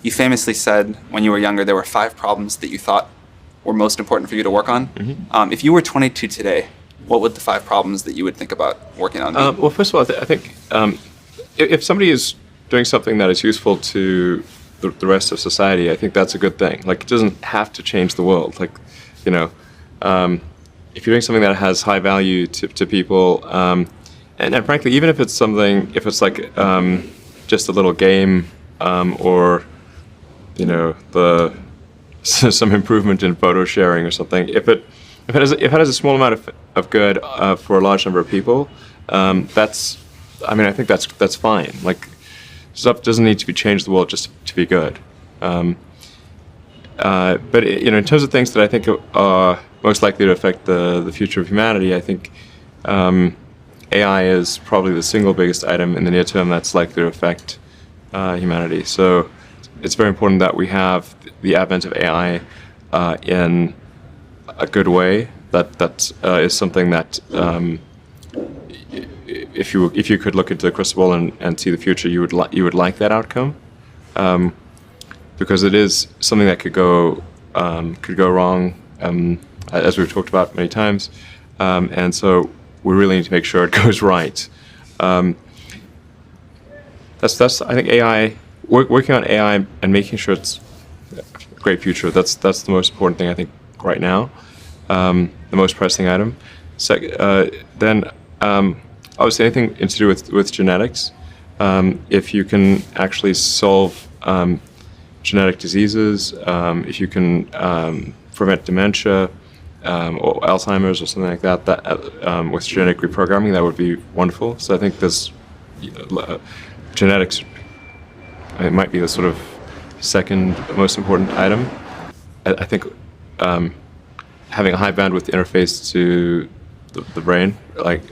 You famously said when you were younger there were 5 problems that you thought were most important for you to work on. Mm-hmm. If you were 22 today, what would the 5 problems that you would think about working on be? Well, first of all, I think if somebody is doing something that is useful to the rest of society, I think that's a good thing. Like, it doesn't have to change the world. Like, if you're doing something that has high value to people, and frankly, even if it's something, if it's like just a little game, or some improvement in photo sharing or something, if it has a small amount of good for a large number of people, I think that's fine. Like, stuff doesn't need to be changed the world just to be good. But in terms of things that I think are most likely to affect the future of humanity, I think AI is probably the single biggest item in the near term that's likely to affect humanity. So it's very important that we have the advent of AI in a good way. That is something that if you could look into the crystal ball and see the future, you would like that outcome, because it is something that could go wrong, as we've talked about many times, and so we really need to make sure it goes right. That's I think AI, working on AI and making sure it's a great future. That's the most important thing I think right now, the most pressing item. Then obviously anything to do with genetics. If you can actually solve genetic diseases, if you can prevent dementia or Alzheimer's or something like that, with genetic reprogramming, that would be wonderful. So I think there's genetics. It might be the sort of second most important item. I think having a high bandwidth interface to the brain, like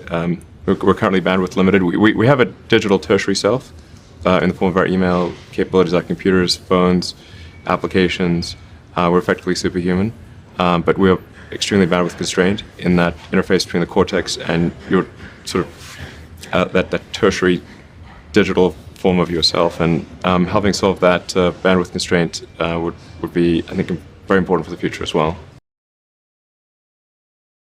we're currently bandwidth limited. We have a digital tertiary self in the form of our email capabilities, our computers, phones, applications. We're effectively superhuman, but we're extremely bandwidth constrained in that interface between the cortex and your sort of that tertiary digital form of yourself. And helping solve that bandwidth constraint would be, I think, very important for the future as well.